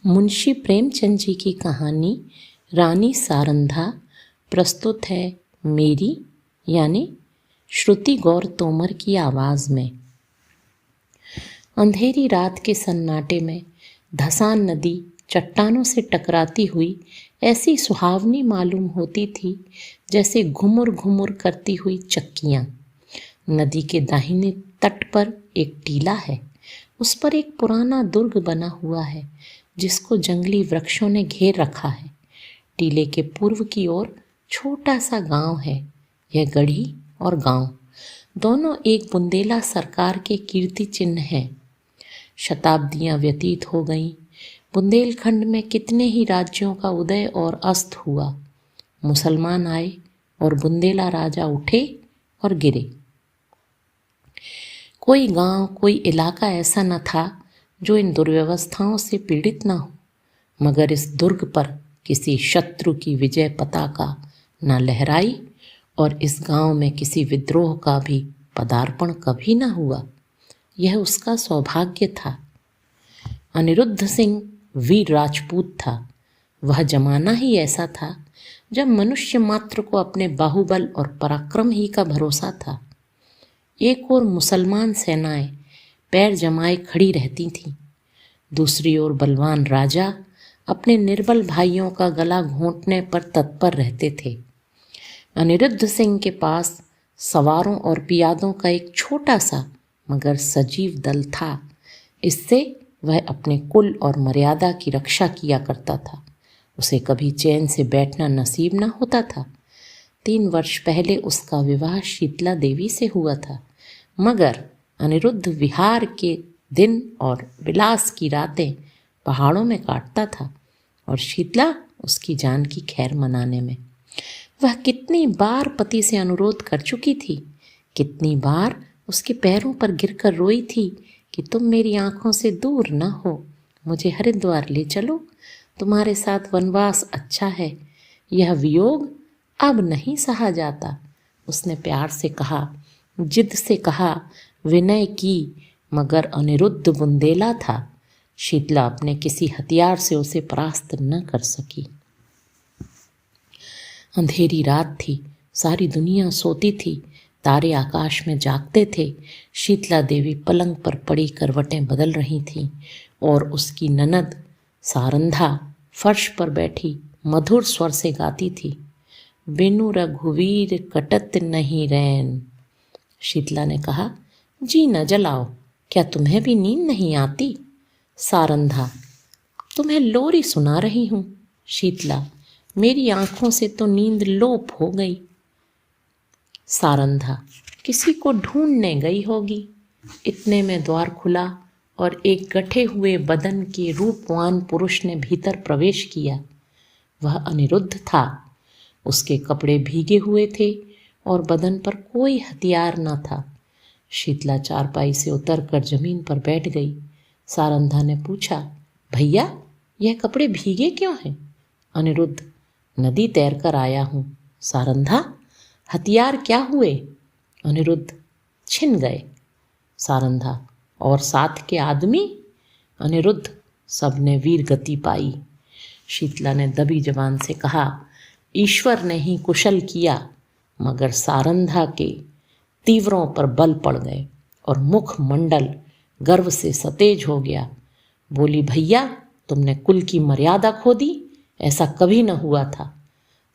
मुंशी प्रेमचंद जी की कहानी रानी सारंधा प्रस्तुत है मेरी यानी श्रुति गौर तोमर की आवाज़ में। अंधेरी रात के सन्नाटे में धसान नदी चट्टानों से टकराती हुई ऐसी सुहावनी मालूम होती थी जैसे घुमुर घुमुर करती हुई चक्कियाँ। नदी के दाहिने तट पर एक टीला है, उस पर एक पुराना दुर्ग बना हुआ है जिसको जंगली वृक्षों ने घेर रखा है। टीले के पूर्व की ओर छोटा सा गांव है। यह गढ़ी और गांव दोनों एक बुंदेला सरकार के कीर्ति चिन्ह हैं। शताब्दियां व्यतीत हो गईं। बुंदेलखंड में कितने ही राज्यों का उदय और अस्त हुआ। मुसलमान आए और बुंदेला राजा उठे और गिरे। कोई गांव, कोई इलाका ऐसा न था जो इन दुर्व्यवस्थाओं से पीड़ित न हो, मगर इस दुर्ग पर किसी शत्रु की विजय पताका न लहराई और इस गांव में किसी विद्रोह का भी पदार्पण कभी न हुआ। यह उसका सौभाग्य था। अनिरुद्ध सिंह वीर राजपूत था। वह जमाना ही ऐसा था जब मनुष्य मात्र को अपने बाहुबल और पराक्रम ही का भरोसा था। एक ओर मुसलमान सेनाएं पैर जमाए खड़ी रहती थीं, दूसरी ओर बलवान राजा अपने निर्बल भाइयों का गला घोंटने पर तत्पर रहते थे। अनिरुद्ध सिंह के पास सवारों और पियादों का एक छोटा सा मगर सजीव दल था। इससे वह अपने कुल और मर्यादा की रक्षा किया करता था। उसे कभी चैन से बैठना नसीब न होता था। 3 वर्ष पहले उसका विवाह शीतला देवी से हुआ था, मगर अनिरुद्ध विहार के दिन और विलास की रातें पहाड़ों में काटता था और शीतला उसकी जान की खैर मनाने में। वह कितनी बार पति से अनुरोध कर चुकी थी, कितनी बार उसके पैरों पर गिरकर रोई थी कि तुम मेरी आंखों से दूर न हो, मुझे हरिद्वार ले चलो, तुम्हारे साथ वनवास अच्छा है, यह वियोग अब नहीं सहा जाता। उसने प्यार से कहा, जिद से कहा, विनय की, मगर अनिरुद्ध बुंदेला था। शीतला अपने किसी हथियार से उसे परास्त न कर सकी। अंधेरी रात थी, सारी दुनिया सोती थी, तारे आकाश में जागते थे। शीतला देवी पलंग पर पड़ी करवटें बदल रही थीं और उसकी ननद सारंधा फर्श पर बैठी मधुर स्वर से गाती थी, बिनु रघुवीर कटत नहीं रैन। शीतला ने कहा, जी न जलाओ, क्या तुम्हें भी नींद नहीं आती? सारंधा, तुम्हें लोरी सुना रही हूँ। शीतला, मेरी आंखों से तो नींद लोप हो गई। सारंधा, किसी को ढूंढने गई होगी। इतने में द्वार खुला और एक गठे हुए बदन के रूपवान पुरुष ने भीतर प्रवेश किया। वह अनिरुद्ध था। उसके कपड़े भीगे हुए थे और बदन पर कोई हथियार न था। शीतला चारपाई से उतरकर जमीन पर बैठ गई। सारंधा ने पूछा, भैया, यह कपड़े भीगे क्यों हैं? अनिरुद्ध, नदी तैरकर आया हूँ। सारंधा, हथियार क्या हुए? अनिरुद्ध, छिन गए। सारंधा, और साथ के आदमी? अनिरुद्ध, सबने वीर गति पाई। शीतला ने दबी जबान से कहा, ईश्वर ने ही कुशल किया, मगर सारंधा के तीवरों पर बल पड़ गए और मुख मंडल गर्व से सतेज हो गया। बोली, भैया, तुमने कुल की मर्यादा खो दी, ऐसा कभी न हुआ था।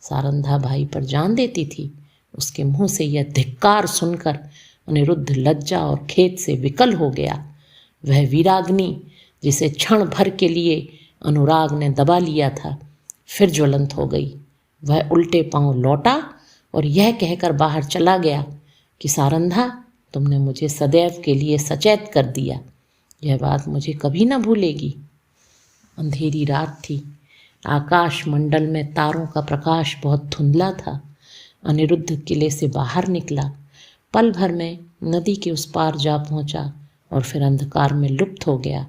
सारंधा भाई पर जान देती थी। उसके मुंह से यह धिक्कार सुनकर अनिरुद्ध लज्जा और खेद से विकल हो गया। वह वीराग्नि जिसे क्षण भर के लिए अनुराग ने दबा लिया था, फिर ज्वलंत हो गई। वह उल्टे पांव लौटा और यह कहकर बाहर चला गया कि सारंधा, तुमने मुझे सदैव के लिए सचेत कर दिया। यह बात मुझे कभी न भूलेगी। अंधेरी रात थी। आकाश मंडल में तारों का प्रकाश बहुत धुंधला था। अनिरुद्ध किले से बाहर निकला, पल भर में नदी के उस पार जा पहुंचा और फिर अंधकार में लुप्त हो गया।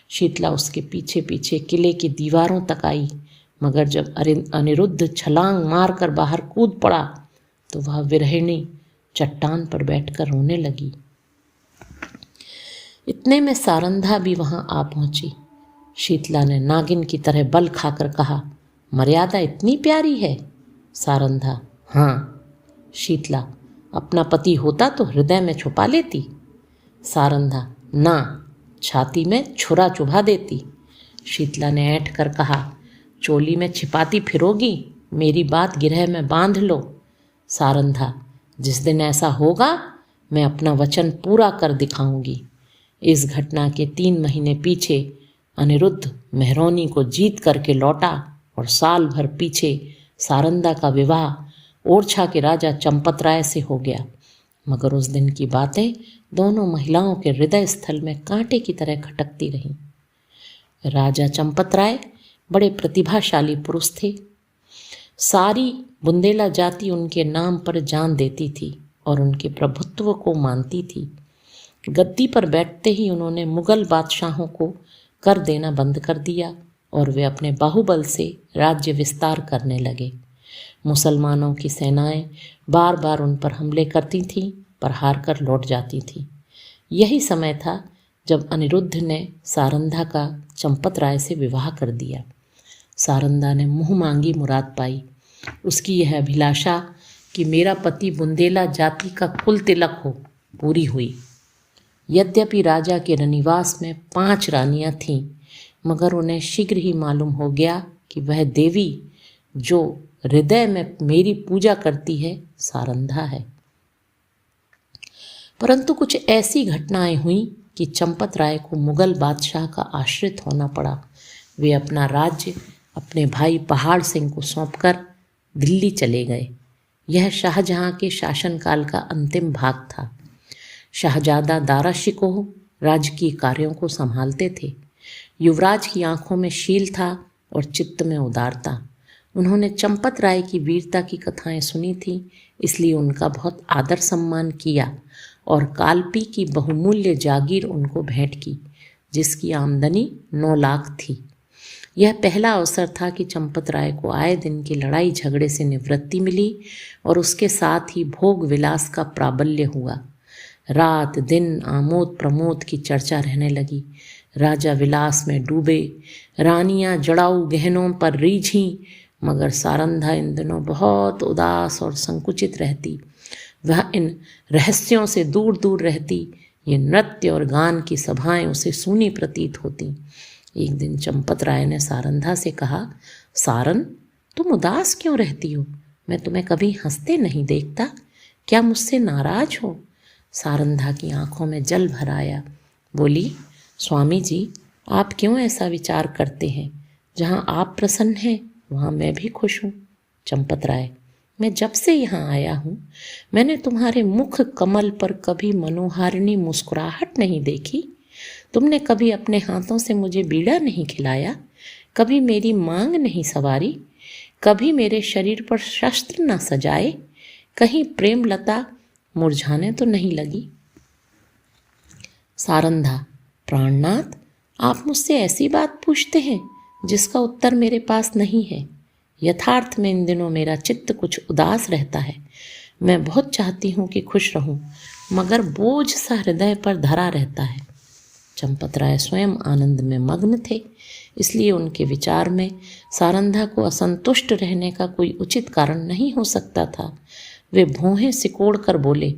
शीतला उसके पीछे पीछे किले की दीवारों तक आई, मगर जब अनिरुद्ध छलांग मारकर बाहर कूद पड़ा तो वह विरहिणी चट्टान पर बैठकर रोने लगी। इतने में सारंधा भी वहां आ पहुंची। शीतला ने नागिन की तरह बल खाकर कहा, मर्यादा इतनी प्यारी है? सारंधा, हाँ। शीतला, अपना पति होता तो हृदय में छुपा लेती। सारंधा, ना, छाती में छुरा चुभा देती। शीतला ने ऐंठ कर कहा, चोली में छिपाती फिरोगी? मेरी बात गिरह में बांध लो। सारंधा, जिस दिन ऐसा होगा मैं अपना वचन पूरा कर दिखाऊंगी। इस घटना के 3 महीने पीछे अनिरुद्ध मेहरौनी को जीत करके लौटा और साल भर पीछे सारंधा का विवाह ओरछा के राजा चंपत राय से हो गया। मगर उस दिन की बातें दोनों महिलाओं के हृदय स्थल में कांटे की तरह खटकती रहीं। राजा चंपत राय बड़े प्रतिभाशाली पुरुष थे। सारी बुंदेला जाति उनके नाम पर जान देती थी और उनके प्रभुत्व को मानती थी। गद्दी पर बैठते ही उन्होंने मुगल बादशाहों को कर देना बंद कर दिया और वे अपने बाहुबल से राज्य विस्तार करने लगे। मुसलमानों की सेनाएं बार बार उन पर हमले करती थीं, पर हार कर लौट जाती थीं। यही समय था जब अनिरुद्ध ने सारंधा का चंपत राय से विवाह कर दिया। सारंधा ने मुँह मांगी मुराद पाई। उसकी यह अभिलाषा कि मेरा पति बुंदेला जाति का कुल तिलक हो, पूरी हुई। यद्यपि राजा के रनिवास में 5 रानियां थीं, मगर उन्हें शीघ्र ही मालूम हो गया कि वह देवी जो हृदय में मेरी पूजा करती है सारंधा है। परंतु कुछ ऐसी घटनाएं हुई कि चंपत राय को मुगल बादशाह का आश्रित होना पड़ा। वे अपना राज्य अपने भाई पहाड़ सिंह को सौंपकर दिल्ली चले गए। यह शाहजहां के शासनकाल का अंतिम भाग था। शाहजादा दारा शिकोह राजकीय कार्यों को संभालते थे। युवराज की आंखों में शील था और चित्त में उदारता। उन्होंने चंपत राय की वीरता की कथाएं सुनी थीं, इसलिए उनका बहुत आदर सम्मान किया और कालपी की बहुमूल्य जागीर उनको भेंट की, जिसकी आमदनी 9 लाख थी। यह पहला अवसर था कि चंपत राय को आए दिन की लड़ाई झगड़े से निवृत्ति मिली और उसके साथ ही भोग विलास का प्राबल्य हुआ। रात दिन आमोद प्रमोद की चर्चा रहने लगी। राजा विलास में डूबे, रानियां जड़ाऊ गहनों पर रीझीं, मगर सारंधा इन दिनों बहुत उदास और संकुचित रहती। वह इन रहस्यों से दूर दूर रहती। ये नृत्य और गान की सभाएं उसे सूनी प्रतीत होती। एक दिन चंपत राय ने सारंधा से कहा, सारन, तुम उदास क्यों रहती हो? मैं तुम्हें कभी हंसते नहीं देखता। क्या मुझसे नाराज हो? सारंधा की आंखों में जल भर आया। बोली, स्वामी जी, आप क्यों ऐसा विचार करते हैं? जहाँ आप प्रसन्न हैं वहाँ मैं भी खुश हूँ। चंपत राय, मैं जब से यहाँ आया हूँ मैंने तुम्हारे मुख कमल पर कभी मनोहारिणी मुस्कुराहट नहीं देखी। तुमने कभी अपने हाथों से मुझे बीड़ा नहीं खिलाया, कभी मेरी मांग नहीं सवारी, कभी मेरे शरीर पर शस्त्र न सजाए, कहीं प्रेम लता मुरझाने तो नहीं लगी। सारंधा, प्राणनाथ, आप मुझसे ऐसी बात पूछते हैं जिसका उत्तर मेरे पास नहीं है। यथार्थ में इन दिनों मेरा चित्त कुछ उदास रहता है। मैं बहुत चाहती हूँ कि खुश रहूँ, मगर बोझ सा हृदय पर धरा रहता है। चंपत राय स्वयं आनंद में मग्न थे, इसलिए उनके विचार में सारंधा को असंतुष्ट रहने का कोई उचित कारण नहीं हो सकता था। वे भौहें सिकोड़ कर बोले,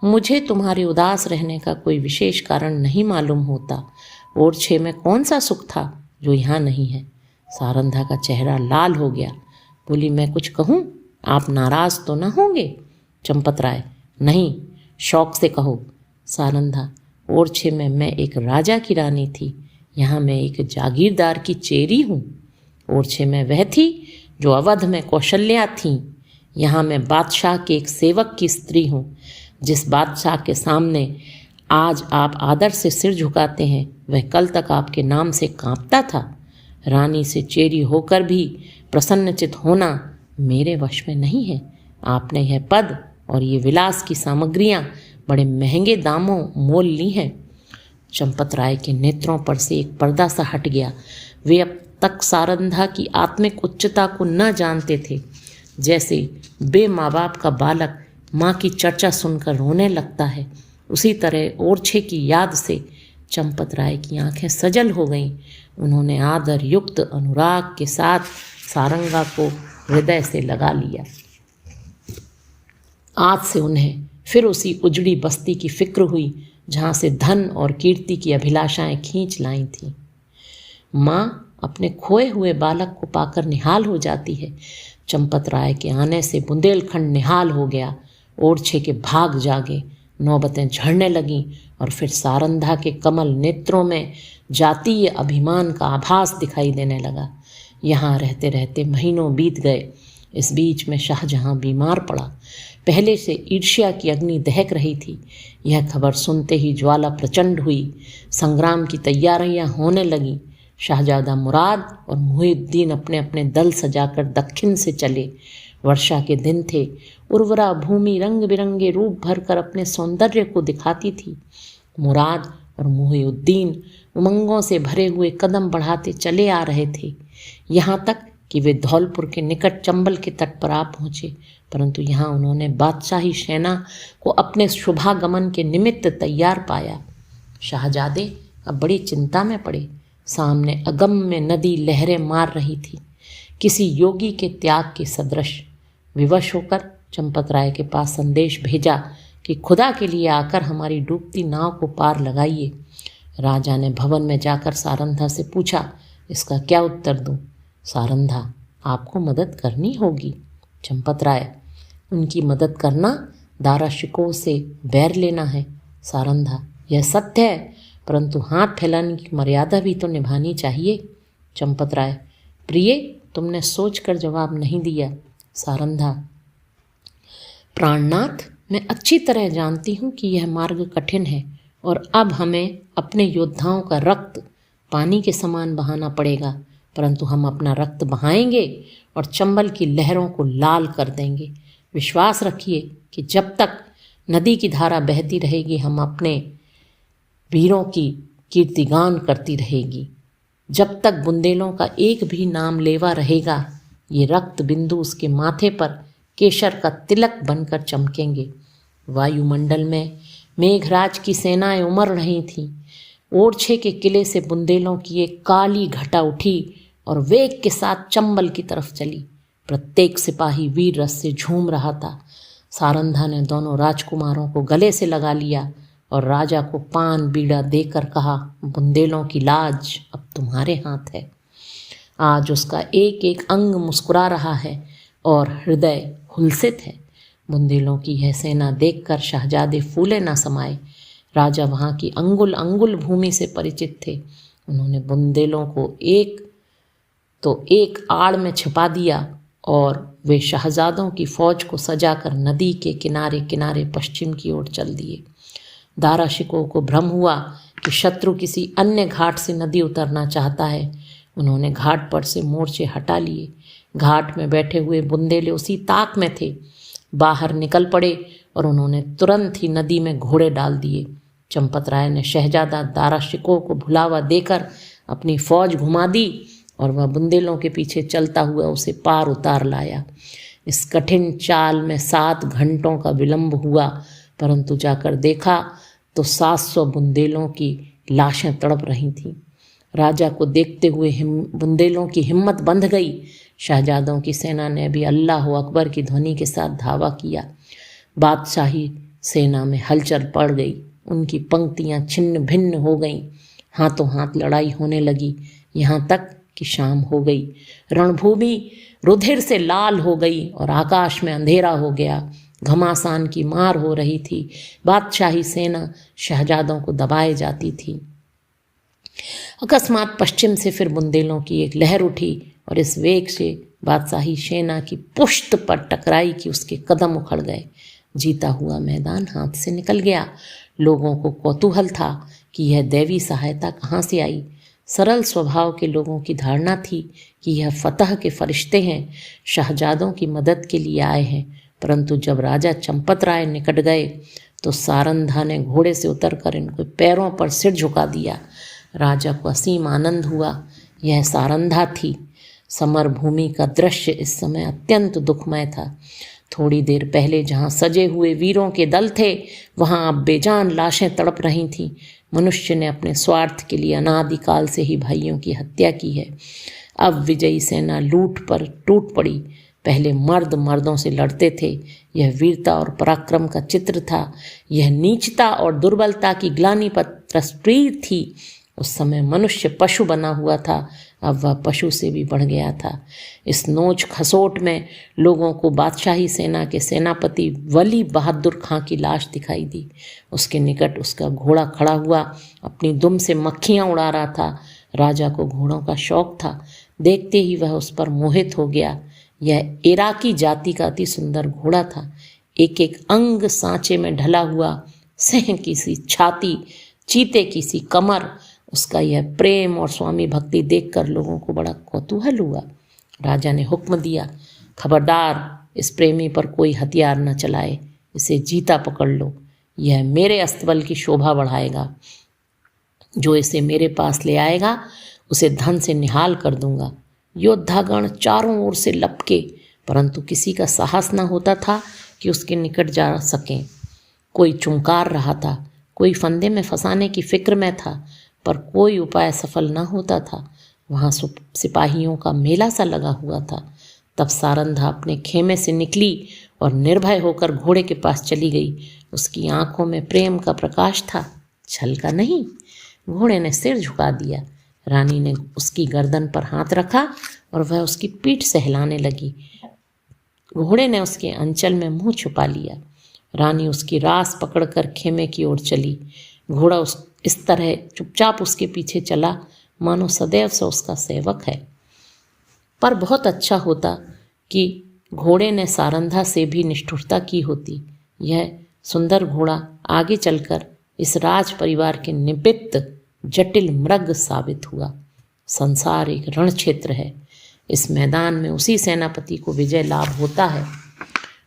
मुझे तुम्हारे उदास रहने का कोई विशेष कारण नहीं मालूम होता। ओरछे में कौन सा सुख था जो यहाँ नहीं है? सारंधा का चेहरा लाल हो गया। बोली, मैं कुछ कहूँ? आप नाराज तो न होंगे? चंपत राय, नहीं, शौक से कहो। सारंधा, ओरछे में मैं एक राजा की रानी थी, यहाँ मैं एक जागीरदार की चेरी हूँ। ओरछे में वह थी जो अवध में कौशल्या थीं, यहाँ मैं बादशाह के एक सेवक की स्त्री हूँ। जिस बादशाह के सामने आज आप आदर से सिर झुकाते हैं वह कल तक आपके नाम से कांपता था। रानी से चेरी होकर भी प्रसन्नचित होना मेरे वश में नहीं है। आपने यह पद और ये विलास की सामग्रियां बड़े महंगे दामों मोल ली हैं। चंपत राय के नेत्रों पर से एक पर्दा सा हट गया। वे अब तक सारंधा की आत्मिक उच्चता को न जानते थे। जैसे बे माँ बाप का बालक माँ की चर्चा सुनकर रोने लगता है, उसी तरह ओरछे की याद से चंपत राय की आंखें सजल हो गईं। उन्होंने आदर युक्त अनुराग के साथ सारंगा को हृदय से लगा लिया। आज से उन्हें फिर उसी उजड़ी बस्ती की फिक्र हुई जहाँ से धन और कीर्ति की अभिलाषाएं खींच लाई थीं। माँ अपने खोए हुए बालक को पाकर निहाल हो जाती है। चंपत राय के आने से बुंदेलखंड निहाल हो गया। ओरछे के भाग जागे, नौबतें झड़ने लगीं और फिर सारंधा के कमल नेत्रों में जातीय अभिमान का आभास दिखाई देने लगा। यहाँ रहते रहते महीनों बीत गए। इस बीच में शाहजहाँ बीमार पड़ा। पहले से ईर्ष्या की अग्नि दहक रही थी। यह खबर सुनते ही ज्वाला प्रचंड हुई। संग्राम की तैयारियां होने लगीं। शाहजादा मुराद और मुहिउद्दीन अपने अपने दल सजाकर दक्षिण से चले। वर्षा के दिन थे। उर्वरा भूमि रंग बिरंगे रूप भरकर अपने सौंदर्य को दिखाती थी। मुराद और मुहिउद्दीन उमंगों से भरे हुए कदम बढ़ाते चले आ रहे थे, यहाँ तक कि वे धौलपुर के निकट चंबल के तट पर आ पहुँचे। परंतु यहाँ उन्होंने बादशाही सेना को अपने शुभागमन के निमित्त तैयार पाया। शाहजादे अब बड़ी चिंता में पड़े। सामने अगम्य नदी लहरें मार रही थी, किसी योगी के त्याग के सदृश। विवश होकर चंपत राय के पास संदेश भेजा कि खुदा के लिए आकर हमारी डूबती नाव को पार लगाइए। राजा ने भवन में जाकर सारंधा से पूछा, इसका क्या उत्तर दूं? सारंधा, आपको मदद करनी होगी। चंपत राय, उनकी मदद करना दारा शिकोह से बैर लेना है। सारंधा, यह सत्य है, परंतु हाथ फैलाने की मर्यादा भी तो निभानी चाहिए। चंपत राय, प्रिय, तुमने सोचकर जवाब नहीं दिया। सारंधा, प्राणनाथ, मैं अच्छी तरह जानती हूँ कि यह मार्ग कठिन है और अब हमें अपने योद्धाओं का रक्त पानी के समान बहाना पड़ेगा, परंतु हम अपना रक्त बहाएंगे और चंबल की लहरों को लाल कर देंगे। विश्वास रखिए कि जब तक नदी की धारा बहती रहेगी, हम अपने वीरों की कीर्तिगान करती रहेगी। जब तक बुंदेलों का एक भी नाम लेवा रहेगा, ये रक्त बिंदु उसके माथे पर केशर का तिलक बनकर चमकेंगे। वायुमंडल में मेघराज की सेनाएं उमड़ रही थीं। ओरछे के किले से बुंदेलों की एक काली घटा उठी और वेग के साथ चंबल की तरफ चली। प्रत्येक सिपाही वीर रस से झूम रहा था। सारंधा ने दोनों राजकुमारों को गले से लगा लिया और राजा को पान बीड़ा देकर कहा, बुंदेलों की लाज अब तुम्हारे हाथ है। आज उसका एक एक अंग मुस्कुरा रहा है और हृदय हुलसित है। बुंदेलों की यह सेना देखकर शहजादे फूले न समाये। राजा वहाँ की अंगुल अंगुल भूमि से परिचित थे। उन्होंने बुंदेलों को एक आड़ में छिपा दिया और वे शहजादों की फौज को सजाकर नदी के किनारे किनारे पश्चिम की ओर चल दिए। दारा शिकोह को भ्रम हुआ कि शत्रु किसी अन्य घाट से नदी उतरना चाहता है। उन्होंने घाट पर से मोर्चे हटा लिए। घाट में बैठे हुए बुंदेले उसी ताक में थे। बाहर निकल पड़े और उन्होंने तुरंत ही नदी में घोड़े डाल दिए। चंपत राय ने शहजादा दारा शिकोह को भुलावा देकर अपनी फौज घुमा दी और वह बुंदेलों के पीछे चलता हुआ उसे पार उतार लाया। इस कठिन चाल में 7 घंटों का विलंब हुआ, परंतु जाकर देखा तो 700 बुंदेलों की लाशें तड़प रही थीं। राजा को देखते हुए बुंदेलों की हिम्मत बंध गई। शहजादों की सेना ने भी अल्लाह अकबर की ध्वनि के साथ धावा किया। बादशाही सेना में हलचल पड़ गई। उनकी पंक्तियां छिन्न भिन्न हो गईं। हाथों हाथ लड़ाई होने लगी, यहाँ तक कि शाम हो गई। रणभूमि रुधिर से लाल हो गई और आकाश में अंधेरा हो गया। घमासान की मार हो रही थी। बादशाही सेना शहजादों को दबाए जाती थी। अकस्मात पश्चिम से फिर बुंदेलों की एक लहर उठी और इस वेग से बादशाही सेना की पुश्त पर टकराई कि उसके कदम उखड़ गए। जीता हुआ मैदान हाथ से निकल गया। लोगों को कौतूहल था कि यह दैवी सहायता कहाँ से आई। सरल स्वभाव के लोगों की धारणा थी कि यह फतह के फरिश्ते हैं, शहजादों की मदद के लिए आए हैं। परंतु जब राजा चंपत राय निकट गए तो सारंधा ने घोड़े से उतरकर इनको पैरों पर सिर झुका दिया। राजा को असीम आनंद हुआ। यह सारंधा थी। समर भूमि का दृश्य इस समय अत्यंत दुखमय था। थोड़ी देर पहले जहाँ सजे हुए वीरों के दल थे, वहाँ अब बेजान लाशें तड़प रही थीं। मनुष्य ने अपने स्वार्थ के लिए अनादिकाल से ही भाइयों की हत्या की है। अब विजयी सेना लूट पर टूट पड़ी। पहले मर्द मर्दों से लड़ते थे। यह वीरता और पराक्रम का चित्र था। यह नीचता और दुर्बलता की ग्लानि पर तस्वीर थी। उस समय मनुष्य पशु बना हुआ था, अब वह पशु से भी बढ़ गया था। इस नोच खसोट में लोगों को बादशाही सेना के सेनापति वली बहादुर खां की लाश दिखाई दी। उसके निकट उसका घोड़ा खड़ा हुआ अपनी दुम से मक्खियाँ उड़ा रहा था। राजा को घोड़ों का शौक था। देखते ही वह उस पर मोहित हो गया। यह इराकी जाति का अति सुंदर घोड़ा था। एक एक अंग सांचे में ढला हुआ, सिंह की सी छाती, चीते की सी कमर। उसका यह प्रेम और स्वामी भक्ति देखकर लोगों को बड़ा कौतूहल हुआ। राजा ने हुक्म दिया, खबरदार, इस प्रेमी पर कोई हथियार न चलाए। इसे जीता पकड़ लो। यह मेरे अस्तबल की शोभा बढ़ाएगा। जो इसे मेरे पास ले आएगा उसे धन से निहाल कर दूंगा। योद्धागण चारों ओर से लपके, परंतु किसी का साहस न होता था कि उसके निकट जा सकें। कोई चुमकार रहा था, कोई फंदे में फंसाने की फिक्र में था, पर कोई उपाय सफल न होता था। वहाँ सिपाहियों का मेला सा लगा हुआ था। तब सारंधा अपने खेमे से निकली और निर्भय होकर घोड़े के पास चली गई। उसकी आंखों में प्रेम का प्रकाश था, छल का नहीं। घोड़े ने सिर झुका दिया। रानी ने उसकी गर्दन पर हाथ रखा और वह उसकी पीठ सहलाने लगी। घोड़े ने उसके अंचल में मुंह छुपा लिया। रानी उसकी रास पकड़कर खेमे की ओर चली। घोड़ा इस तरह चुपचाप उसके पीछे चला मानो सदैव से उसका सेवक है। पर बहुत अच्छा होता कि घोड़े ने सारंधा से भी निष्ठुरता की होती। यह सुंदर घोड़ा आगे चलकर इस राज परिवार के निमित्त जटिल मृग साबित हुआ। संसार एक रण क्षेत्र है। इस मैदान में उसी सेनापति को विजय लाभ होता है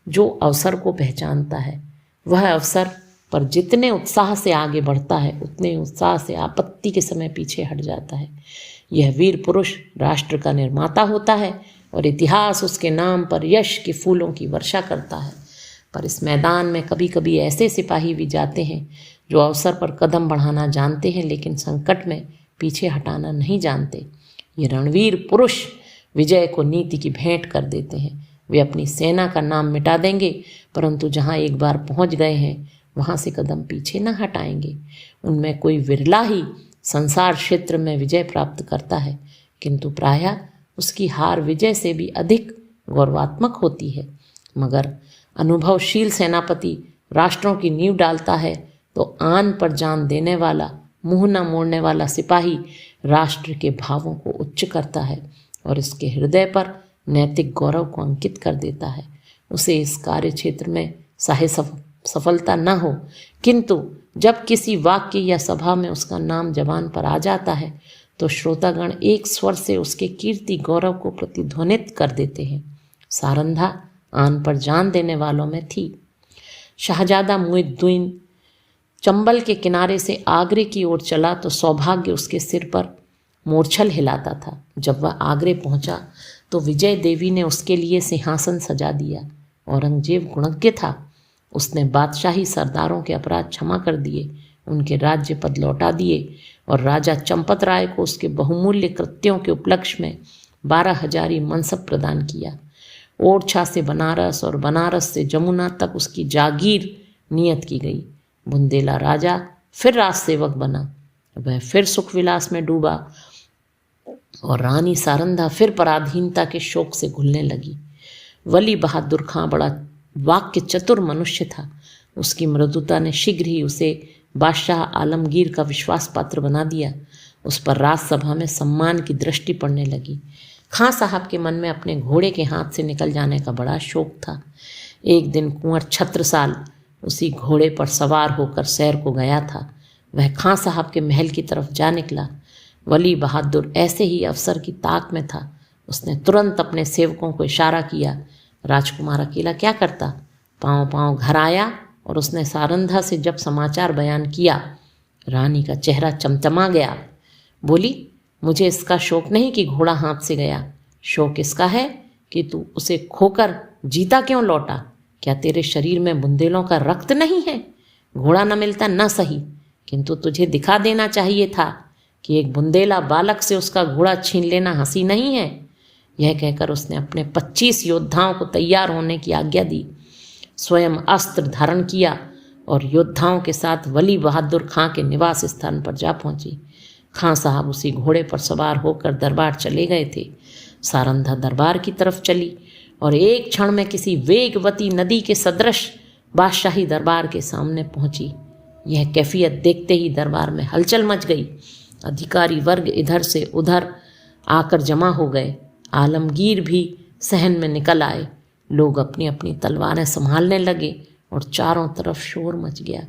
जो अवसर को पहचानता है। वह अवसर पर जितने उत्साह से आगे बढ़ता है उतने उत्साह से आपत्ति के समय पीछे हट जाता है। यह वीर पुरुष राष्ट्र का निर्माता होता है और इतिहास उसके नाम पर यश के फूलों की वर्षा करता है। पर इस मैदान में कभी कभी ऐसे सिपाही भी जाते हैं जो अवसर पर कदम बढ़ाना जानते हैं लेकिन संकट में पीछे हटाना नहीं जानते। ये रणवीर पुरुष विजय को नीति की भेंट कर देते हैं। वे अपनी सेना का नाम मिटा देंगे, परंतु जहाँ एक बार पहुँच गए हैं वहाँ से कदम पीछे न हटाएंगे। उनमें कोई विरला ही संसार क्षेत्र में विजय प्राप्त करता है, किंतु प्रायः उसकी हार विजय से भी अधिक गौरवात्मक होती है। मगर अनुभवशील सेनापति राष्ट्रों की नींव डालता है तो आन पर जान देने वाला, मुंह न मोड़ने वाला सिपाही राष्ट्र के भावों को उच्च करता है और इसके हृदय पर नैतिक गौरव को अंकित कर देता है। उसे इस कार्य क्षेत्र में चाहे सफलता न हो, किंतु जब किसी वाक्य या सभा में उसका नाम जबान पर आ जाता है तो श्रोतागण एक स्वर से उसके कीर्ति गौरव को प्रतिध्वनित कर देते हैं। सारंधा आन पर जान देने वालों में थी। शाहजादा मुइद्दीन चंबल के किनारे से आगरे की ओर चला तो सौभाग्य उसके सिर पर मोरछल हिलाता था। जब वह आगरे पहुंचा तो विजय देवी ने उसके लिए सिंहासन सजा दिया। औरंगजेब गुणज्ञ था। उसने बादशाही सरदारों के अपराध क्षमा कर दिए, उनके राज्य पद लौटा दिए और राजा चंपत राय को उसके बहुमूल्य कृत्यों के उपलक्ष्य में 12,000 मनसब प्रदान किया। ओरछा से बनारस और बनारस से जमुना तक उसकी जागीर नियत की गई। बुंदेला राजा फिर राज सेवक बना। वह फिर सुख विलास में डूबा और रानी सारंधा फिर पराधीनता के शोक से घुलने लगी। वली बहादुर खां बड़ा वाक्य चतुर मनुष्य था। उसकी मृदुता ने शीघ्र ही उसे बादशाह आलमगीर का विश्वास पात्र बना दिया। उस पर राजसभा में सम्मान की दृष्टि पड़ने लगी। खां साहब के मन में अपने घोड़े के हाथ से निकल जाने का बड़ा शौक था। एक दिन कुंवर छत्रसाल उसी घोड़े पर सवार होकर सैर को गया था। वह खां साहब के महल की तरफ जा निकला। वली बहादुर ऐसे ही अफसर की ताक में था। उसने तुरंत अपने सेवकों को इशारा किया। राजकुमार अकेला क्या करता? पाँव पाँव घर आया और उसने सारंधा से जब समाचार बयान किया, रानी का चेहरा चमचमा गया। बोली, मुझे इसका शौक नहीं कि घोड़ा हाथ से गया, शौक इसका है कि तू उसे खोकर जीता क्यों लौटा। क्या तेरे शरीर में बुंदेलों का रक्त नहीं है? घोड़ा न मिलता न सही, किंतु तुझे दिखा देना चाहिए था कि एक बुंदेला बालक से उसका घोड़ा छीन लेना हंसी नहीं है। यह कहकर उसने अपने 25 योद्धाओं को तैयार होने की आज्ञा दी, स्वयं अस्त्र धारण किया और योद्धाओं के साथ वली बहादुर खां के निवास स्थान पर जा पहुंची। खां साहब उसी घोड़े पर सवार होकर दरबार चले गए थे। सारंधा दरबार की तरफ चली और एक क्षण में किसी वेगवती नदी के सदृश बादशाही दरबार के सामने पहुंची। यह कैफियत देखते ही दरबार में हलचल मच गई। अधिकारी वर्ग इधर से उधर आकर जमा हो गए। आलमगीर भी सहन में निकल आए। लोग अपनी अपनी तलवारें संभालने लगे और चारों तरफ शोर मच गया।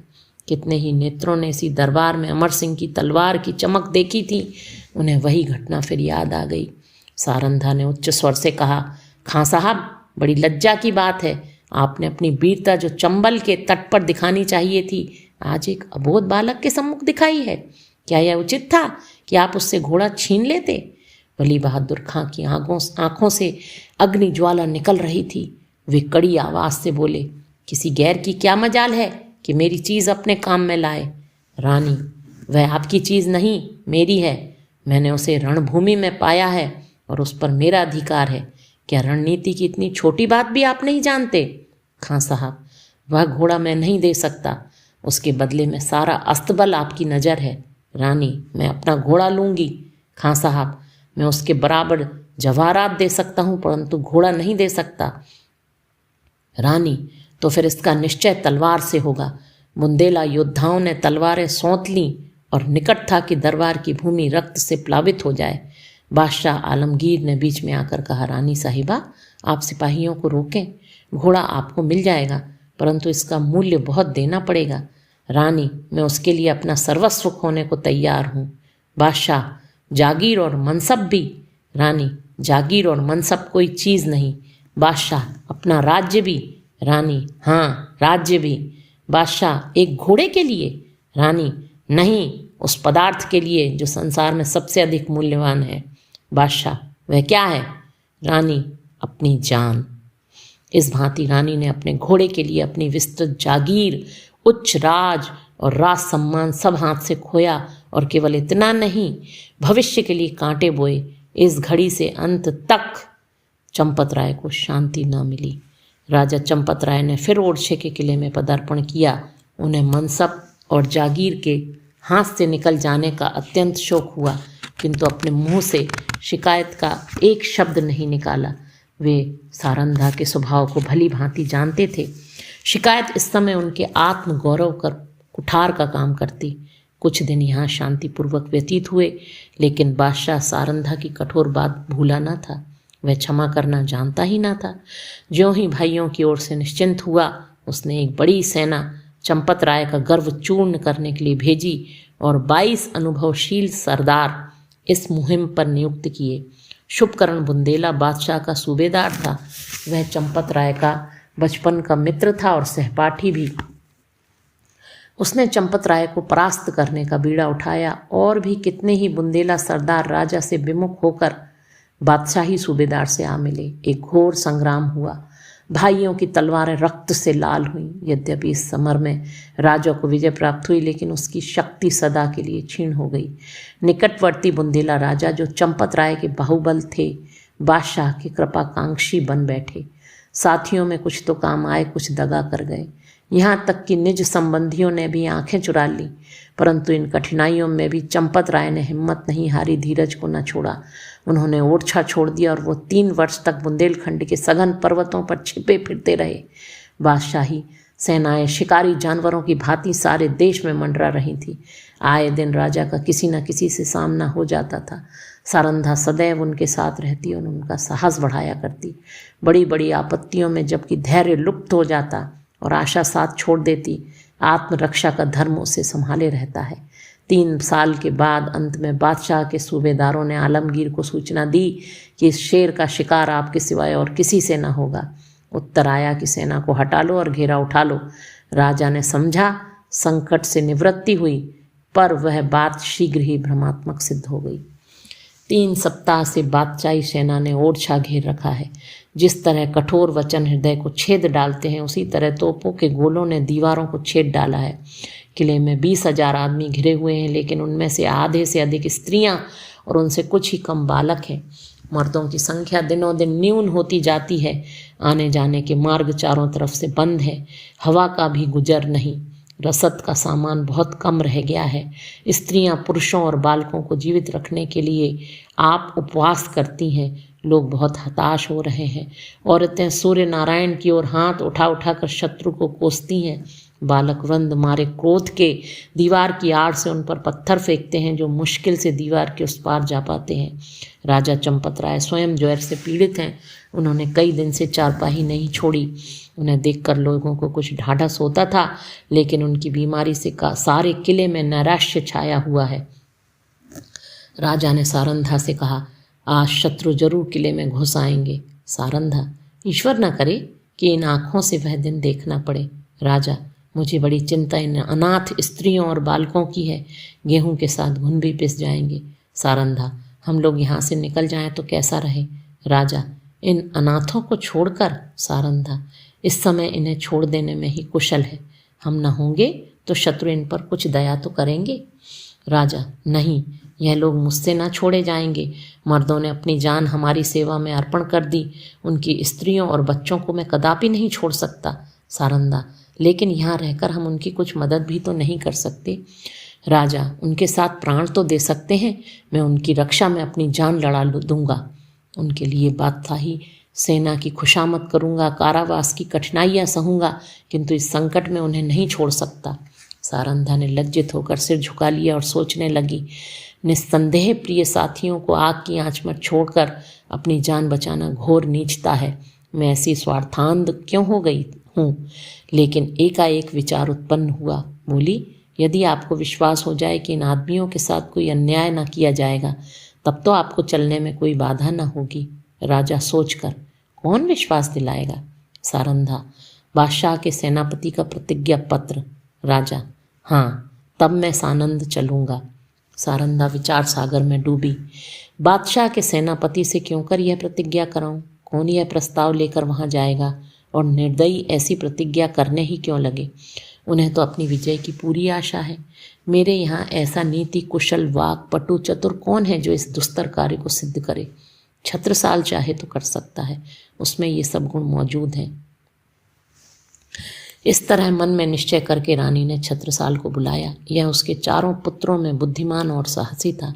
कितने ही नेत्रों ने इसी दरबार में अमर सिंह की तलवार की चमक देखी थी। उन्हें वही घटना फिर याद आ गई। सारंधा ने उच्च स्वर से कहा, खां साहब, बड़ी लज्जा की बात है। आपने अपनी वीरता जो चंबल के तट पर दिखानी चाहिए थी, आज एक अबोध बालक के सम्मुख दिखाई है। क्या यह उचित था कि आप उससे घोड़ा छीन लेते? वली बहादुर खां की आंखों से अग्नि ज्वाला निकल रही थी। वे कड़ी आवाज से बोले, किसी गैर की क्या मजाल है कि मेरी चीज़ अपने काम में लाए? रानी, वह आपकी चीज़ नहीं, मेरी है। मैंने उसे रणभूमि में पाया है और उस पर मेरा अधिकार है। क्या रणनीति की इतनी छोटी बात भी आप नहीं जानते? खां साहब, वह घोड़ा मैं नहीं दे सकता। उसके बदले में सारा अस्तबल आपकी नज़र है। रानी, मैं अपना घोड़ा लूँगी। खां साहब, मैं उसके बराबर जवाहरात दे सकता हूँ, परंतु घोड़ा नहीं दे सकता। रानी, तो फिर इसका निश्चय तलवार से होगा। बुंदेला योद्धाओं ने तलवारें सौंत लीं और निकट था कि दरबार की भूमि रक्त से प्लावित हो जाए। बादशाह आलमगीर ने बीच में आकर कहा, रानी साहिबा, आप सिपाहियों को रोकें। घोड़ा आपको मिल जाएगा, परंतु इसका मूल्य बहुत देना पड़ेगा। रानी, मैं उसके लिए अपना सर्वस्व खोने को तैयार हूँ। बादशाह, जागीर और मनसब भी? रानी, जागीर और मनसब कोई चीज़ नहीं। बादशाह, अपना राज्य भी? रानी, हाँ, राज्य भी। बादशाह, एक घोड़े के लिए? रानी, नहीं, उस पदार्थ के लिए जो संसार में सबसे अधिक मूल्यवान है। बादशाह, वह क्या है? रानी, अपनी जान। इस भांति रानी ने अपने घोड़े के लिए अपनी विस्तृत जागीर, उच्च राज और राज सम्मान सब हाथ से खोया। और केवल इतना नहीं, भविष्य के लिए कांटे बोए। इस घड़ी से अंत तक चंपत राय को शांति न मिली। राजा चंपत राय ने फिर ओरछे के किले में पदार्पण किया। उन्हें मनसब और जागीर के हाथ से निकल जाने का अत्यंत शोक हुआ, किंतु अपने मुंह से शिकायत का एक शब्द नहीं निकाला। वे सारंधा के स्वभाव को भली भांति जानते थे। शिकायत इस समय उनके आत्मगौरव कर कुठार का काम करती। कुछ दिन यहाँ शांतिपूर्वक व्यतीत हुए, लेकिन बादशाह सारंधा की कठोर बात भूला न था। वह क्षमा करना जानता ही ना था। ज्यों ही भाइयों की ओर से निश्चिंत हुआ, उसने एक बड़ी सेना चंपत राय का गर्व चूर्ण करने के लिए भेजी और 22 अनुभवशील सरदार इस मुहिम पर नियुक्त किए। शुभकरण बुंदेला बादशाह का सूबेदार था। वह चंपत राय का बचपन का मित्र था और सहपाठी भी। उसने चंपत राय को परास्त करने का बीड़ा उठाया और भी कितने ही बुंदेला सरदार राजा से विमुख होकर बादशाही सूबेदार से आ मिले। एक घोर संग्राम हुआ। भाइयों की तलवारें रक्त से लाल हुईं। यद्यपि इस समर में राजा को विजय प्राप्त हुई, लेकिन उसकी शक्ति सदा के लिए क्षीण हो गई। निकटवर्ती बुंदेला राजा, जो चंपत राय के बाहुबल थे, बादशाह के कृपाकांक्षी बन बैठे। साथियों में कुछ तो काम आए, कुछ दगा कर गए। यहाँ तक कि निज संबंधियों ने भी आंखें चुरा ली। परंतु इन कठिनाइयों में भी चंपत राय ने हिम्मत नहीं हारी, धीरज को न छोड़ा। उन्होंने ओरछा छोड़ दिया और वो 3 वर्ष तक बुंदेलखंड के सघन पर्वतों पर छिपे फिरते रहे। बादशाही सेनाएं शिकारी जानवरों की भांति सारे देश में मंडरा रही थी। आए दिन राजा का किसी न किसी से सामना हो जाता था। सारंधा सदैव उनके साथ रहती और उनका साहस बढ़ाया करती। बड़ी बड़ी आपत्तियों में जबकि धैर्य लुप्त हो जाता और आशा साथ छोड़ देती, आत्मरक्षा का धर्म उसे संभाले रहता है। 3 साल के बाद अंत में बादशाह के सूबेदारों ने आलमगीर को सूचना दी कि इस शेर का शिकार आपके सिवाय और किसी से न होगा। उत्तर आया कि सेना को हटा लो और घेरा उठा लो। राजा ने समझा संकट से निवृत्ति हुई, पर वह बात शीघ्र ही भ्रमात्मक सिद्ध हो गई। 3 सप्ताह से बादशाही सेना ने ओरछा घेर रखा है। जिस तरह कठोर वचन हृदय को छेद डालते हैं, उसी तरह तोपों के गोलों ने दीवारों को छेद डाला है। किले में 20,000 आदमी घिरे हुए हैं, लेकिन उनमें से आधे से अधिक स्त्रियां और उनसे कुछ ही कम बालक हैं। मर्दों की संख्या दिनों दिन न्यून होती जाती है। आने जाने के मार्ग चारों तरफ से बंद है। हवा का भी गुजर नहीं। रसद का सामान बहुत कम रह गया है। स्त्रियां पुरुषों और बालकों को जीवित रखने के लिए आप उपवास करती हैं। लोग बहुत हताश हो रहे हैं। औरतें सूर्य नारायण की ओर हाथ उठा उठा कर शत्रु को कोसती हैं। बालक वृंद मारे क्रोध के दीवार की आड़ से उन पर पत्थर फेंकते हैं, जो मुश्किल से दीवार के उस पार जा पाते हैं। राजा चंपत राय स्वयं ज्वर से पीड़ित हैं। उन्होंने कई दिन से चारपाई नहीं छोड़ी। उन्हें देखकर लोगों को कुछ ढाढ़स होता था, लेकिन उनकी बीमारी से सारे किले में नैराश्य छाया हुआ है। राजा ने सारंधा से कहा, आज शत्रु जरूर किले में घुस आएंगे। सारंधा, ईश्वर न करे कि इन आँखों से वह दिन देखना पड़े। राजा, मुझे बड़ी चिंता इन अनाथ स्त्रियों और बालकों की है। गेहूं के साथ घुन भी पिस जाएंगे। सारंधा, हम लोग यहाँ से निकल जाएं तो कैसा रहे। राजा, इन अनाथों को छोड़कर। सारंधा, इस समय इन्हें छोड़ देने में ही कुशल है। हम न होंगे तो शत्रु इन पर कुछ दया तो करेंगे। राजा, नहीं, यह लोग मुझसे ना छोड़े जाएंगे। मर्दों ने अपनी जान हमारी सेवा में अर्पण कर दी। उनकी स्त्रियों और बच्चों को मैं कदापि नहीं छोड़ सकता। सारंधा, लेकिन यहाँ रहकर हम उनकी कुछ मदद भी तो नहीं कर सकते। राजा, उनके साथ प्राण तो दे सकते हैं। मैं उनकी रक्षा में अपनी जान लड़ा दूंगा। उनके लिए बादशाही सेना की खुशामद करूंगा, कारावास की कठिनाइयां सहूंगा, किंतु इस संकट में उन्हें नहीं छोड़ सकता। सारंधा ने लज्जित होकर सिर झुका लिया और सोचने लगी, निस्संदेह प्रिय साथियों को आग की आंच में छोड़कर अपनी जान बचाना घोर नीचता है। मैं ऐसी स्वार्थांध क्यों हो गई हूँ। लेकिन एकाएक विचार उत्पन्न हुआ। बोली, यदि आपको विश्वास हो जाए कि इन आदमियों के साथ कोई अन्याय न किया जाएगा, तब तो आपको चलने में कोई बाधा न होगी। राजा सोचकर, कौन विश्वास दिलाएगा। सारंधा, बादशाह के सेनापति का प्रतिज्ञा पत्र। राजा, हाँ, तब मैं सानंद चलूँगा। सारंधा विचार सागर में डूबी। बादशाह के सेनापति से क्यों कर यह प्रतिज्ञा कराऊं। कौन यह प्रस्ताव लेकर वहां जाएगा, और निर्दयी ऐसी प्रतिज्ञा करने ही क्यों लगे। उन्हें तो अपनी विजय की पूरी आशा है। मेरे यहाँ ऐसा नीति कुशल वाक पटु चतुर कौन है जो इस दुस्तर कार्य को सिद्ध करे। छत्रसाल चाहे तो कर सकता है, उसमें ये सब गुण मौजूद हैं। इस तरह मन में निश्चय करके रानी ने छत्रसाल को बुलाया। यह उसके चारों पुत्रों में बुद्धिमान और साहसी था।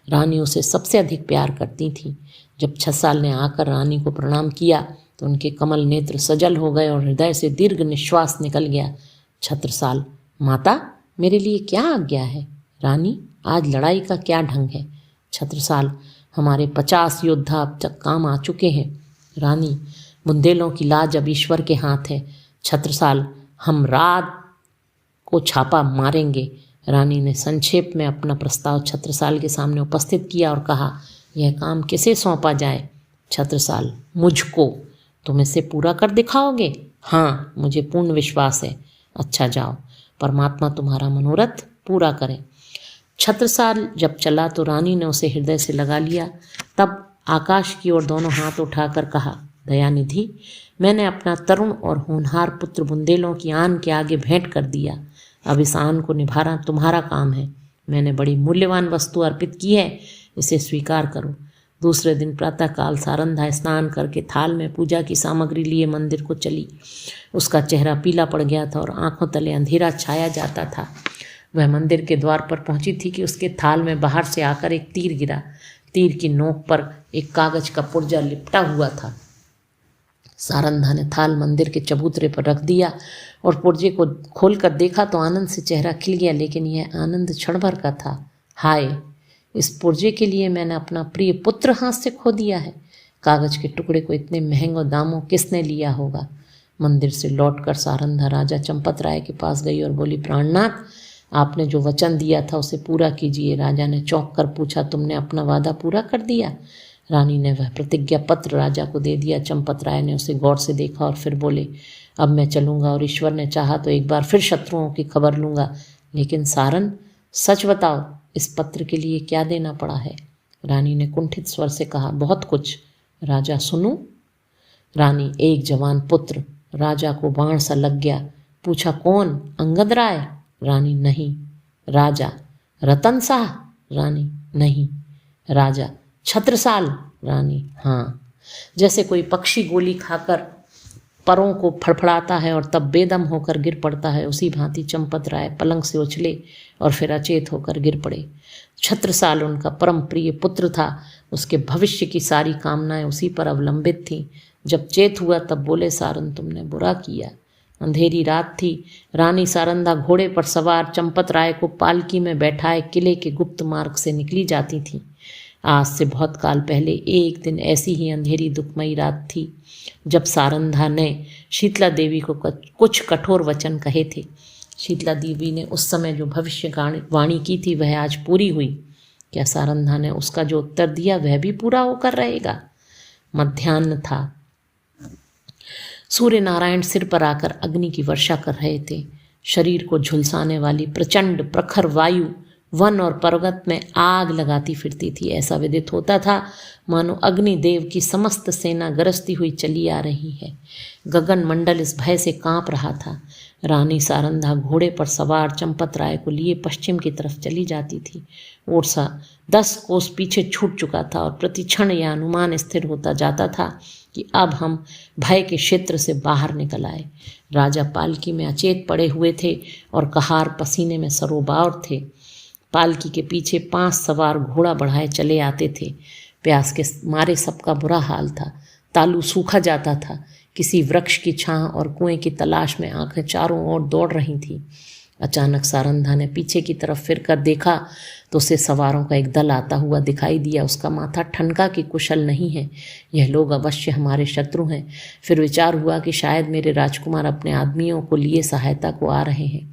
रानी उसे सबसे अधिक प्यार करती थी। जब छत्रसाल ने आकर रानी को प्रणाम किया तो उनके कमल नेत्र सजल हो गए और हृदय से दीर्घ निश्वास निकल गया। छत्रसाल, माता, मेरे लिए क्या आज्ञा है। रानी, आज लड़ाई का क्या ढंग है। छत्रसाल, हमारे 50 योद्धा अब तक काम आ चुके हैं। रानी, बुंदेलों की लाज अब ईश्वर के हाथ है। छत्रसाल, हम रात को छापा मारेंगे। रानी ने संक्षेप में अपना प्रस्ताव छत्रसाल के सामने उपस्थित किया और कहा, यह काम किसे सौंपा जाए। छत्रसाल, मुझको। तुम इसे पूरा कर दिखाओगे। हाँ, मुझे पूर्ण विश्वास है। अच्छा, जाओ, परमात्मा तुम्हारा मनोरथ पूरा करें। छत्रसाल जब चला तो रानी ने उसे हृदय से लगा लिया। तब आकाश की ओर दोनों हाथ उठाकर कहा, दयानिधि, मैंने अपना तरुण और होनहार पुत्र बुंदेलों की आन के आगे भेंट कर दिया। अब इस आन को निभाना तुम्हारा काम है। मैंने बड़ी मूल्यवान वस्तु अर्पित की है, इसे स्वीकार करो। दूसरे दिन प्रातःकाल सारंधा स्नान करके थाल में पूजा की सामग्री लिए मंदिर को चली। उसका चेहरा पीला पड़ गया था और आंखों तले अंधेरा छाया जाता था। वह मंदिर के द्वार पर पहुंची थी कि उसके थाल में बाहर से आकर एक तीर गिरा। तीर की नोक पर एक कागज का पुर्जा लिपटा हुआ था। सारंधा ने थाल मंदिर के चबूतरे पर रख दिया और पुर्जे को खोलकर देखा तो आनंद से चेहरा खिल गया, लेकिन यह आनंद क्षण भर का था। हाय, इस पुर्जे के लिए मैंने अपना प्रिय पुत्र हाथ से खो दिया है। कागज के टुकड़े को इतने महंगे दामों किसने लिया होगा। मंदिर से लौटकर सारंधा राजा चंपत राय के पास गई और बोली, प्राणनाथ, आपने जो वचन दिया था उसे पूरा कीजिए। राजा ने चौंक कर पूछा, तुमने अपना वादा पूरा कर दिया। रानी ने वह प्रतिज्ञा पत्र राजा को दे दिया। चंपत राय ने उसे गौर से देखा और फिर बोले, अब मैं चलूँगा और ईश्वर ने चाहा तो एक बार फिर शत्रुओं की खबर लूँगा। लेकिन सारन, सच बताओ, इस पत्र के लिए क्या देना पड़ा है। रानी ने कुंठित स्वर से कहा, बहुत कुछ। राजा, सुनूं। रानी, एक जवान पुत्र। राजा को बाण सा लग गया। पूछा, कौन। अंगद राय। रानी नहीं। राजा रतन शाह? रानी नहीं। राजा छत्रसाल? रानी हाँ। जैसे कोई पक्षी गोली खाकर परों को फड़फड़ाता है और तब बेदम होकर गिर पड़ता है, उसी भांति चंपत राय पलंग से उछले और फिर अचेत होकर गिर पड़े। छत्रसाल उनका परम प्रिय पुत्र था, उसके भविष्य की सारी कामनाएं उसी पर अवलंबित थीं। जब चेत हुआ तब बोले, सारन तुमने बुरा किया। अंधेरी रात थी। रानी सारंधा घोड़े पर सवार चंपत राय को पालकी में बैठाए किले के गुप्त मार्ग से निकली जाती थी। आज से बहुत काल पहले एक दिन ऐसी ही अंधेरी दुखमयी रात थी जब सारंधा ने शीतला देवी को कुछ कठोर वचन कहे थे। शीतला देवी ने उस समय जो भविष्यवाणी की थी वह आज पूरी हुई। क्या सारंधा ने उसका जो उत्तर दिया वह भी पूरा होकर रहेगा? मध्याह्न था। सूर्य नारायण सिर पर आकर अग्नि की वर्षा कर रहे थे। शरीर को झुलसाने वाली प्रचंड प्रखर वायु वन और पर्वत में आग लगाती फिरती थी। ऐसा विदित होता था मानो अग्निदेव की समस्त सेना गरजती हुई चली आ रही है। गगन मंडल इस भय से कांप रहा था। रानी सारंधा घोड़े पर सवार चंपत राय को लिए पश्चिम की तरफ चली जाती थी। ओरसा 10 कोस पीछे छूट चुका था और प्रति क्षण यह अनुमान स्थिर होता जाता था कि अब हम भय के क्षेत्र से बाहर निकल आए। राजा पालकी में अचेत पड़े हुए थे और कहार पसीने में सरोबार थे। पालकी के पीछे 5 सवार घोड़ा बढ़ाए चले आते थे। प्यास के मारे सबका बुरा हाल था। तालू सूखा जाता था। किसी वृक्ष की छां और कुएं की तलाश में आंखें चारों ओर दौड़ रही थीं। अचानक सारंधा ने पीछे की तरफ फिर कर देखा तो उसे सवारों का एक दल आता हुआ दिखाई दिया। उसका माथा ठनका कि कुशल नहीं है, यह लोग अवश्य हमारे शत्रु हैं। फिर विचार हुआ कि शायद मेरे राजकुमार अपने आदमियों को लिए सहायता को आ रहे हैं।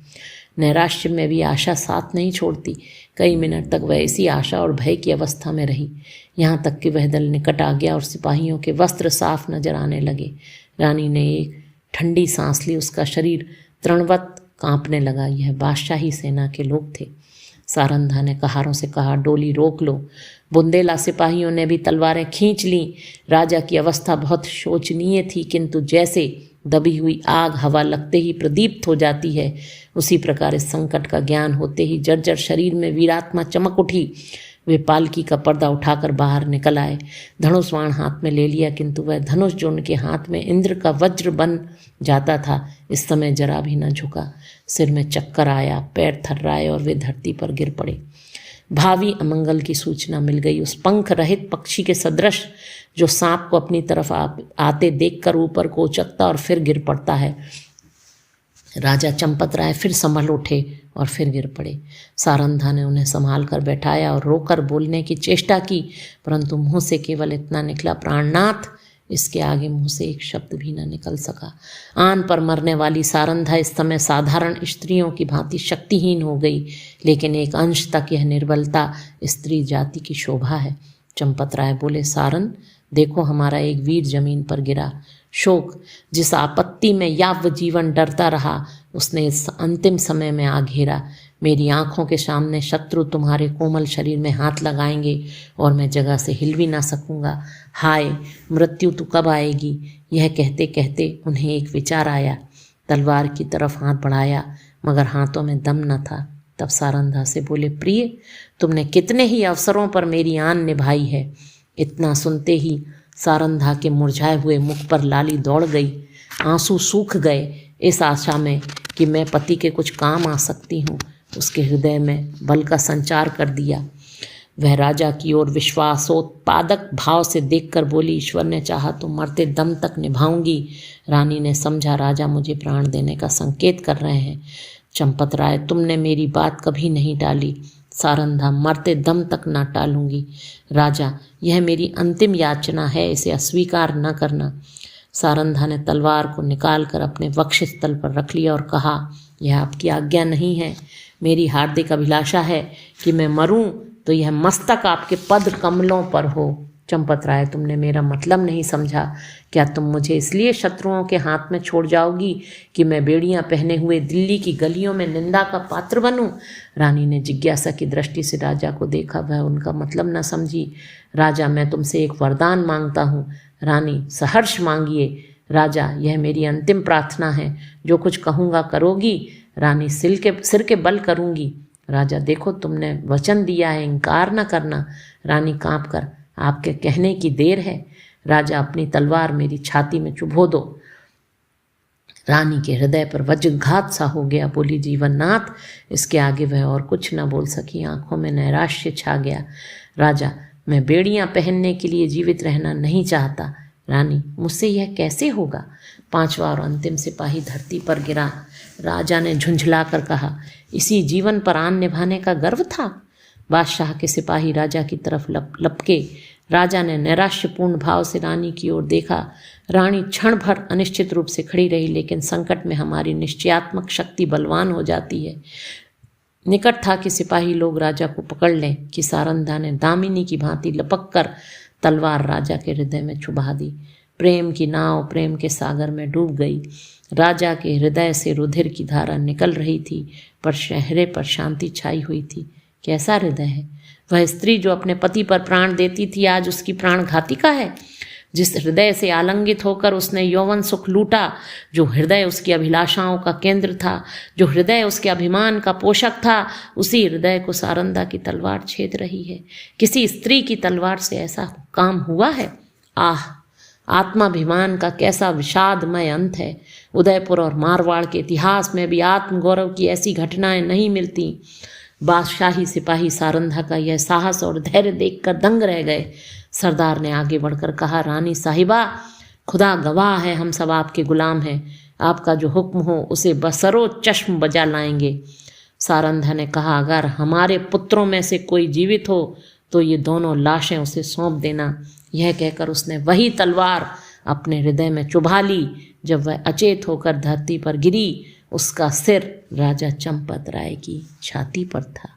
नैराश्य में भी आशा साथ नहीं छोड़ती। कई मिनट तक वह इसी आशा और भय की अवस्था में रही, यहाँ तक कि वह दल निकट आ गया और सिपाहियों के वस्त्र साफ नजर आने लगे। रानी ने एक ठंडी सांस ली। उसका शरीर तृणवत कांपने लगा। यह बादशाही सेना के लोग थे। सारंधा ने कहारों से कहा, डोली रोक लो। बुंदेला सिपाहियों ने भी तलवारें खींच लीं। राजा की अवस्था बहुत शोचनीय थी, किंतु जैसे दबी हुई आग हवा लगते ही प्रदीप्त हो जाती है, उसी प्रकार इस संकट का ज्ञान होते ही जर्जर शरीर में वीरात्मा चमक उठी। वे पालकी का पर्दा उठाकर बाहर निकल आए। धनुष बाण हाथ में ले लिया, किंतु वह धनुष जो उनके हाथ में इंद्र का वज्र बन जाता था इस समय जरा भी न झुका। सिर में चक्कर आया, पैर थर्राए और वे धरती पर गिर पड़े। भावी अमंगल की सूचना मिल गई। उस पंख रहित पक्षी के सदृश जो सांप को अपनी तरफ आते देखकर ऊपर को उचकता और फिर गिर पड़ता है। राजा चंपत राय फिर संभल उठे और फिर गिर पड़े। सारंधा ने उन्हें संभाल कर बैठाया और रोकर बोलने की चेष्टा की, परंतु मुंह से केवल इतना निकला, प्राणनाथ। इसके आगे मुंह से एक शब्द भी न निकल सका। आन पर मरने वाली सारंधा इस समय साधारण स्त्रियों की भांति शक्तिहीन हो गई, लेकिन एक अंश तक यह निर्बलता स्त्री जाति की शोभा है। चंपत राय बोले, सारन देखो, हमारा एक वीर जमीन पर गिरा। शोक जिस आपत्ति में यावत जीवन डरता रहा, उसने इस अंतिम समय में आ घेरा। मेरी आंखों के सामने शत्रु तुम्हारे कोमल शरीर में हाथ लगाएंगे और मैं जगह से हिल भी ना सकूंगा। हाय मृत्यु तू कब आएगी? यह कहते कहते उन्हें एक विचार आया। तलवार की तरफ हाथ बढ़ाया, मगर हाथों में दम न था। तब सारंधा से बोले, प्रिय, तुमने कितने ही अवसरों पर मेरी आन निभाई है। इतना सुनते ही सारंधा के मुरझाए हुए मुख पर लाली दौड़ गई। आंसू सूख गए। इस आशा में कि मैं पति के कुछ काम आ सकती हूँ, उसके हृदय में बल का संचार कर दिया। वह राजा की ओर विश्वासोत्पादक भाव से देखकर बोली, ईश्वर ने चाहा तो मरते दम तक निभाऊंगी। रानी ने समझा राजा मुझे प्राण देने का संकेत कर रहे हैं। चंपत राय, तुमने मेरी बात कभी नहीं टाली। सारंधा, मरते दम तक ना टालूंगी। राजा, यह मेरी अंतिम याचना है, इसे अस्वीकार न करना। सारंधा ने तलवार को निकालकर अपने वक्षस्थल पर रख लिया और कहा, यह आपकी आज्ञा नहीं है। मेरी हार्दिक अभिलाषा है कि मैं मरूं तो यह मस्तक आपके पद कमलों पर हो। चंपत राय, तुमने मेरा मतलब नहीं समझा। क्या तुम मुझे इसलिए शत्रुओं के हाथ में छोड़ जाओगी कि मैं बेड़ियां पहने हुए दिल्ली की गलियों में निंदा का पात्र बनूं? रानी ने जिज्ञासा की दृष्टि से राजा को देखा। वह उनका मतलब न समझी। राजा, मैं तुमसे एक वरदान मांगता हूँ। रानी, सहर्ष मांगिए। राजा, यह मेरी अंतिम प्रार्थना है। जो कुछ कहूँगा करोगी? रानी सिर के बल करूंगी। राजा, देखो तुमने वचन दिया है, इनकार न करना। रानी कांप कर, आपके कहने की देर है। राजा, अपनी तलवार मेरी छाती में चुभो दो। रानी के हृदय पर वज्रघात सा हो गया। बोली, जीवननाथ। इसके आगे वह और कुछ न बोल सकी। आंखों में नैराश्य छा गया। राजा, मैं बेड़ियां पहनने के लिए जीवित रहना नहीं चाहता। रानी, मुझसे यह कैसे होगा? पांचवा और अंतिम सिपाही धरती पर गिरा। राजा ने झुंझला कर कहा, इसी जीवन पर आन निभाने का गर्व था? बादशाह के सिपाही राजा की तरफ लपके। राजा ने नैराश्यपूर्ण भाव से रानी की ओर देखा। रानी क्षण भर अनिश्चित रूप से खड़ी रही, लेकिन संकट में हमारी निश्चयात्मक शक्ति बलवान हो जाती है। निकट था कि सिपाही लोग राजा को पकड़ लें कि सारंधा ने दामिनी की भांति लपक कर तलवार राजा के हृदय में चुभा दी। प्रेम की नाव प्रेम के सागर में डूब गई। राजा के हृदय से रुधिर की धारा निकल रही थी, पर चेहरे पर शांति छाई हुई थी। कैसा हृदय है! वह स्त्री जो अपने पति पर प्राण देती थी, आज उसकी प्राण घातिका है। जिस हृदय से आलंगित होकर उसने यौवन सुख लूटा, जो हृदय उसकी अभिलाषाओं का केंद्र था, जो हृदय उसके अभिमान का पोषक था, उसी हृदय को सारंधा की तलवार छेद रही है। किसी स्त्री की तलवार से ऐसा काम हुआ है? आह, आत्माभिमान का कैसा विषादमय अंत है। उदयपुर और मारवाड़ के इतिहास में भी आत्मगौरव की ऐसी घटनाएं नहीं मिलती। बादशाही सिपाही सारंधा का यह साहस और धैर्य देखकर दंग रह गए। सरदार ने आगे बढ़कर कहा, रानी साहिबा, खुदा गवाह है, हम सब आपके गुलाम हैं। आपका जो हुक्म हो उसे बसरो चश्म बजा लाएंगे। सारंधा ने कहा, अगर हमारे पुत्रों में से कोई जीवित हो तो ये दोनों लाशें उसे सौंप देना। यह कहकर उसने वही तलवार अपने हृदय में चुभा ली। जब वह अचेत होकर धरती पर गिरी, उसका सिर राजा चंपत राय की छाती पर था।